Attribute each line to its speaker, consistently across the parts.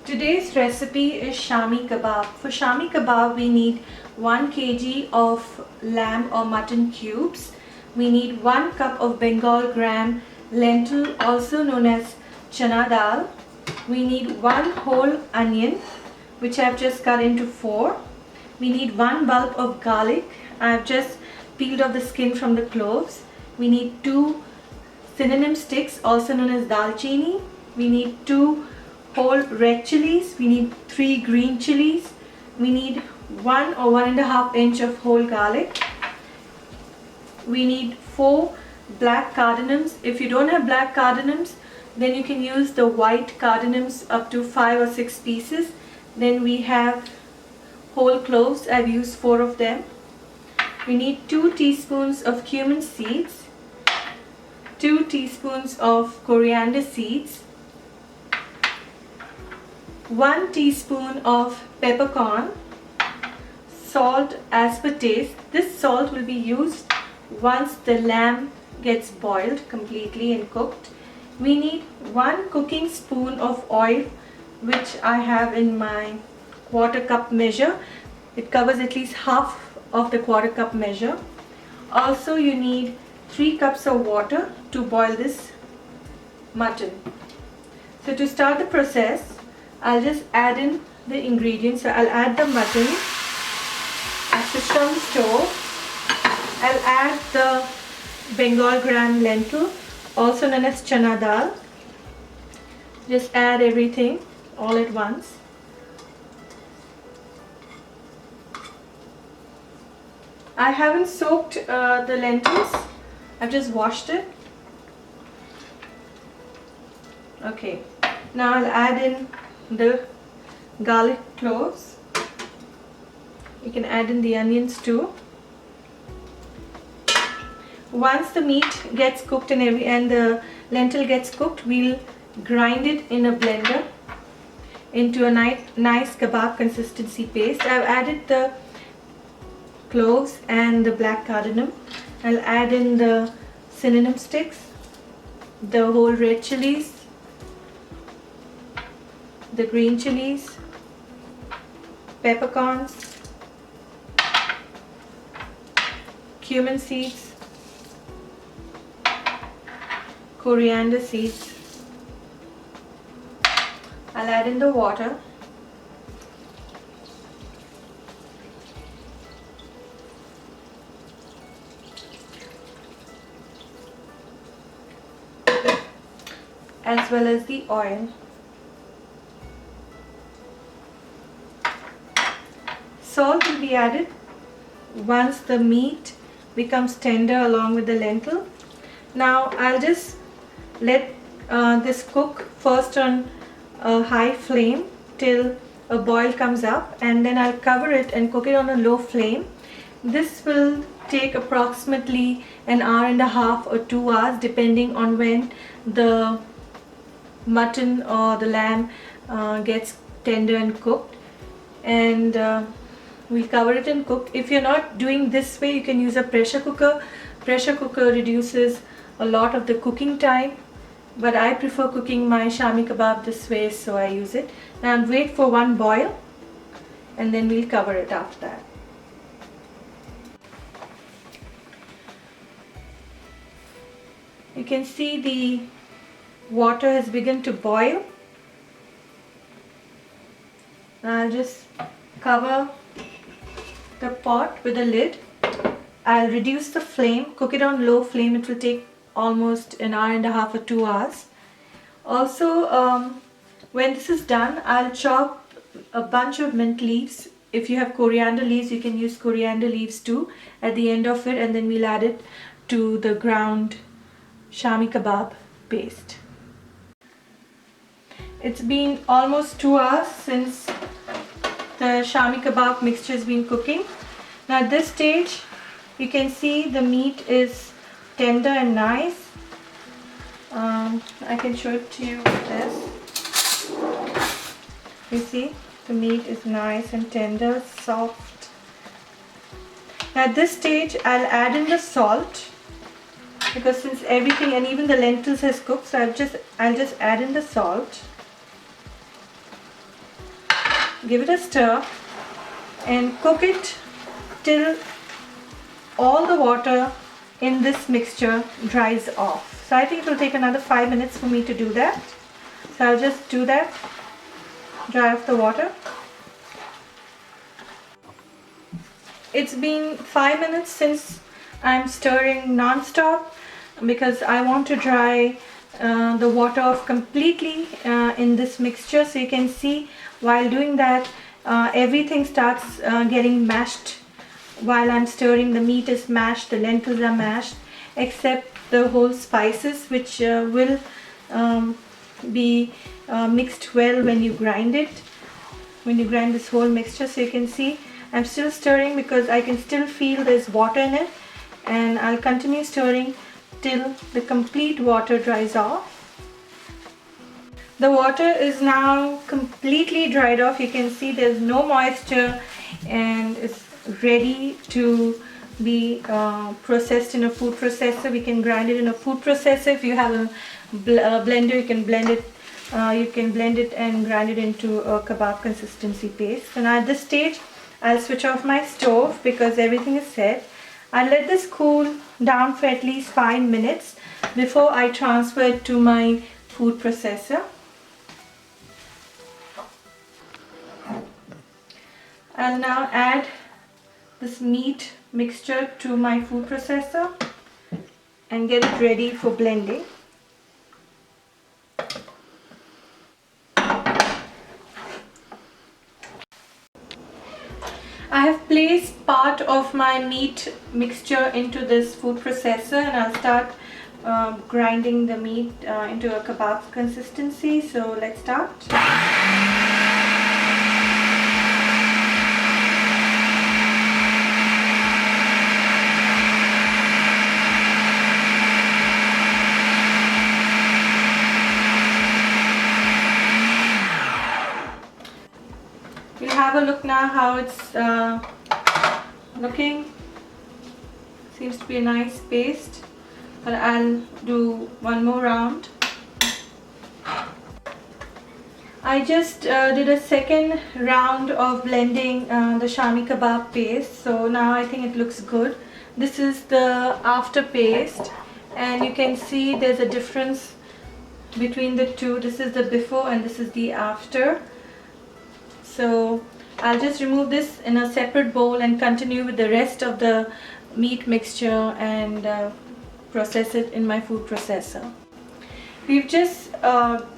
Speaker 1: Today's recipe is Shami Kebab. For Shami Kebab we need 1 kg of lamb or mutton cubes. We need 1 cup of Bengal-gram lentil, also known as Chana Dal. We need 1 whole onion, which I have just cut into 4. We need 1 bulb of garlic. I have just peeled off the skin from the cloves. We need 2 cinnamon sticks, also known as dalchini. We need 2 whole red chilies. We need 3 green chilies. We need 1 or 1.5 inch of whole garlic. We need 4 black cardamoms. If you don't have black cardamoms, then you can use the white cardamoms up to 5 or 6 pieces. Then we have whole cloves. I've used 4 of them. We need 2 teaspoons of cumin seeds, 2 teaspoons of coriander seeds, 1 teaspoon of peppercorn, salt as per taste. This salt will be used once the lamb gets boiled completely and cooked. We need 1 cooking spoon of oil, which I have in my quarter cup measure. It covers at least half of the quarter cup measure. Also you need 3 cups of water to boil this mutton. So to start the process, I'll just add in the ingredients. So I'll add the mutton. I'll switch on the stove. I'll add the Bengal-gram lentil, also known as Chana Dal. Just add everything all at once. I haven't soaked the lentils. I've just washed it. Okay, now I'll add in the garlic cloves. You can add in the onions too. Once the meat gets cooked and the lentil gets cooked, we'll grind it in a blender into a nice kebab consistency paste. I've added the cloves and the black cardamom. I'll add in the cinnamon sticks, the whole red chilies, the green chilies, peppercorns, cumin seeds, coriander seeds. I'll add in the water. As well as the oil. Salt will be added once the meat becomes tender along with the lentil. Now I'll just let this cook first on a high flame till a boil comes up, and then I'll cover it and cook it on a low flame. This will take approximately an hour and a half or 2 hours, depending on when the mutton or the lamb gets tender and cooked. And we'll cover it and cook. If you're not doing this way, you can use a pressure cooker. Pressure cooker reduces a lot of the cooking time, but I prefer cooking my Shami Kebab this way, so I use it. Now I'll wait for 1 boil and then we'll cover it after that. You can see the water has begun to boil. Now I'll just cover the pot with a lid. I'll reduce the flame, cook it on low flame. It will take almost an hour and a half or 2 hours. Also, when this is done, I'll chop a bunch of mint leaves. If you have coriander leaves, you can use coriander leaves too at the end of it, and then we'll add it to the ground Shami Kebab paste. It's been almost 2 hours since the Shami Kebab mixture has been cooking. Now at this stage, you can see the meat is tender and nice. I can show it to you with this. You see, the meat is nice and tender, soft. Now at this stage, I'll add in the salt, because since everything and even the lentils has cooked, so I'll just add in the salt. give it a stir and cook it till all the water in this mixture dries off. So I think it will take another 5 minutes for me to do that. So I'll just do that, dry off the water. It's been 5 minutes since I'm stirring non-stop because I want to dry the water off completely in this mixture. So you can see while doing that everything starts getting mashed while I'm stirring. The meat is mashed, the lentils are mashed, except the whole spices, which will be mixed well when you grind it, when you grind this whole mixture. So you can see I'm still stirring because I can still feel there's water in it, and I'll continue stirring till the complete water dries off. The water is now completely dried off. You can see there's no moisture and it's ready to be processed in a food processor. We can grind it in a food processor. If you have a blender, you can blend it. You can blend it and grind it into a kebab consistency paste. So now at this stage, I'll switch off my stove because everything is set. I'll let this cool down for at least 5 minutes before I transfer it to my food processor. I'll now add this meat mixture to my food processor and get it ready for blending. I have placed part of my meat mixture into this food processor, and I'll start grinding the meat into a kebab consistency. So let's start. We'll have a look now how it's looking. Seems to be a nice paste, but I'll do one more round. I just did a second round of blending the Shami Kebab paste, so now I think it looks good. This is the after paste, and you can see there's a difference between the two. This is the before and this is the after. So I'll just remove this in a separate bowl and continue with the rest of the meat mixture and process it in my food processor. We've just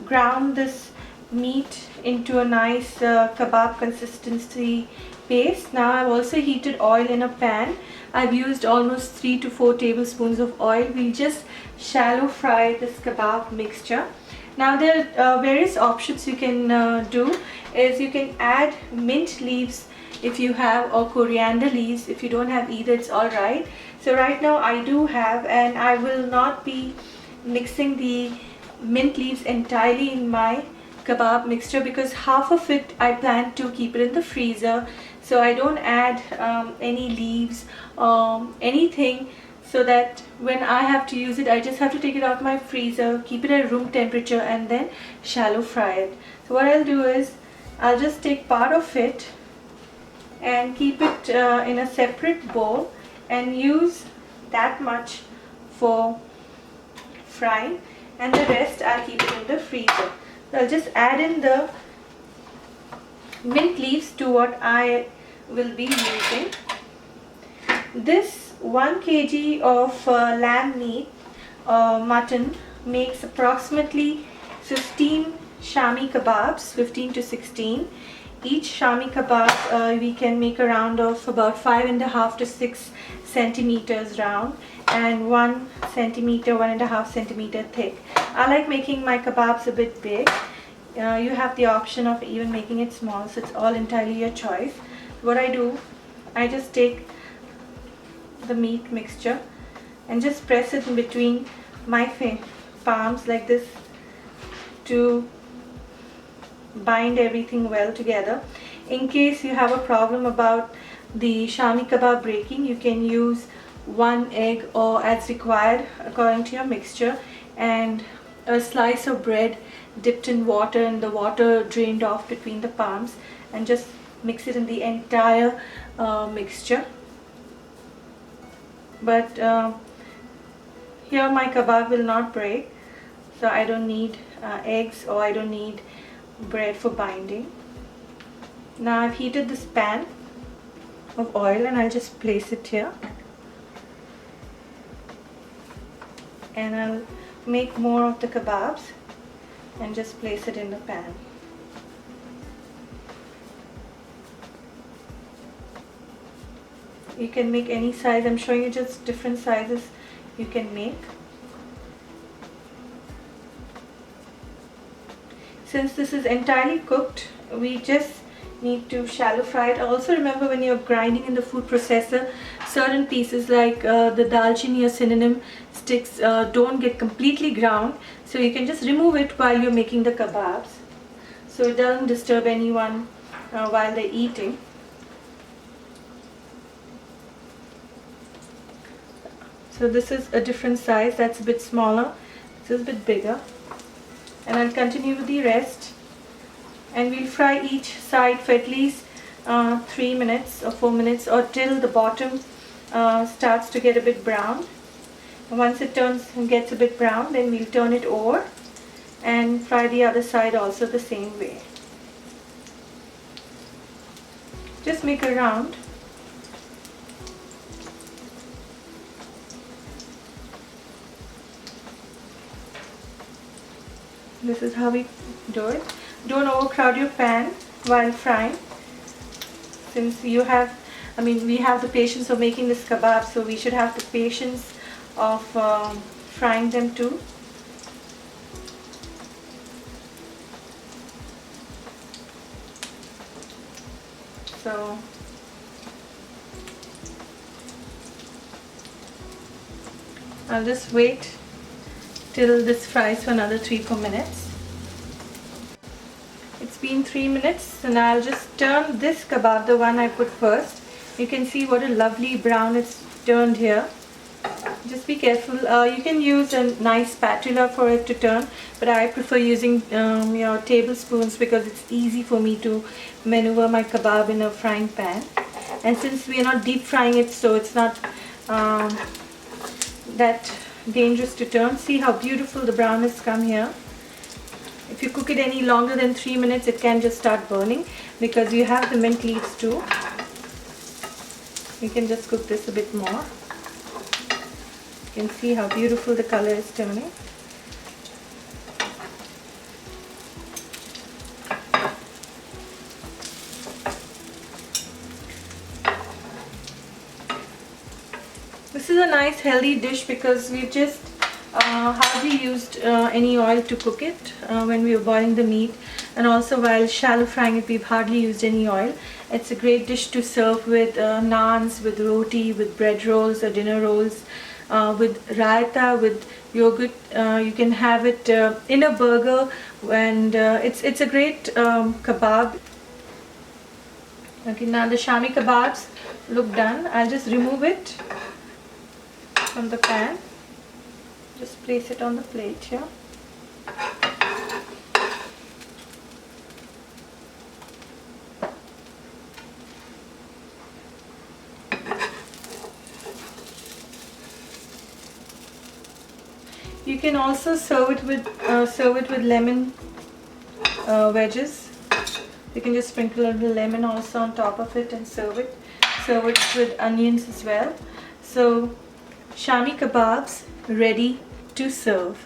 Speaker 1: ground this meat into a nice kebab consistency paste. Now I've also heated oil in a pan. I've used almost 3 to 4 tablespoons of oil. We'll just shallow fry this kebab mixture. Now there are various options you can do. Is you can add mint leaves if you have, or coriander leaves. If you don't have either, it's alright. So right now I do have, and I will not be mixing the mint leaves entirely in my kebab mixture because half of it I plan to keep it in the freezer. So I don't add any leaves or anything, so that when I have to use it, I just have to take it out of my freezer, keep it at room temperature, and then shallow fry it. So what I'll do is I'll just take part of it and keep it in a separate bowl and use that much for frying, and the rest I'll keep it in the freezer. So I'll just add in the mint leaves to what I will be using. This 1 kg of lamb meat mutton makes approximately 15 Shami Kebabs, 15 to 16. Each Shami Kebab we can make a round of about 5.5 to 6 centimeters round and 1 centimeter, 1.5 centimeter thick. I like making my kebabs a bit big. You have the option of even making it small, so it's all entirely your choice. What I do, I just take the meat mixture and just press it in between my palms like this to bind everything well together. In case you have a problem about the Shami Kebab breaking, you can use 1 egg or as required according to your mixture, and a slice of bread dipped in water and the water drained off between the palms, and just mix it in the entire mixture. But here my kebab will not break, so I don't need eggs, or I don't need bread for binding. Now I've heated this pan of oil and I'll just place it here, and I'll make more of the kebabs and just place it in the pan. You can make any size. I'm showing you just different sizes you can make. Since this is entirely cooked, we just need to shallow fry it. Also remember, when you're grinding in the food processor, certain pieces like the dalchini or cinnamon sticks don't get completely ground, so you can just remove it while you're making the kebabs, so it doesn't disturb anyone while they're eating. So this is a different size, that's a bit smaller, this is a bit bigger, and I'll continue with the rest, and we'll fry each side for at least 3 minutes or 4 minutes, or till the bottom starts to get a bit brown. And once it turns and gets a bit brown, then we'll turn it over and fry the other side also the same way. Just make a round. This is how we do it. Don't overcrowd your pan while frying, since we have the patience of making this kebab, so we should have the patience of frying them too. So I'll just wait till this fries for another 3-4 minutes. It's been 3 minutes, and I'll just turn this kebab, the one I put first. You can see what a lovely brown it's turned here. Just be careful. You can use a nice spatula for it to turn, but I prefer using tablespoons, because it's easy for me to maneuver my kebab in a frying pan. And since we are not deep frying it, so it's not that dangerous to turn. See how beautiful the brown has come here. If you cook it any longer than 3 minutes, it can just start burning, because you have the mint leaves too. You can just cook this a bit more. You can see how beautiful the color is turning. This is a nice healthy dish, because we've just hardly used any oil to cook it when we were boiling the meat, and also while shallow frying it, we've hardly used any oil. It's a great dish to serve with naans, with roti, with bread rolls or dinner rolls, with raita, with yogurt. You can have it in a burger, and it's a great kebab. Okay, now the Shami kebabs look done. I'll just remove it from the pan. Just place it on the plate here. You can also serve it with lemon wedges. You can just sprinkle a little lemon also on top of it and serve it with onions as well. So Shami kebabs ready to serve.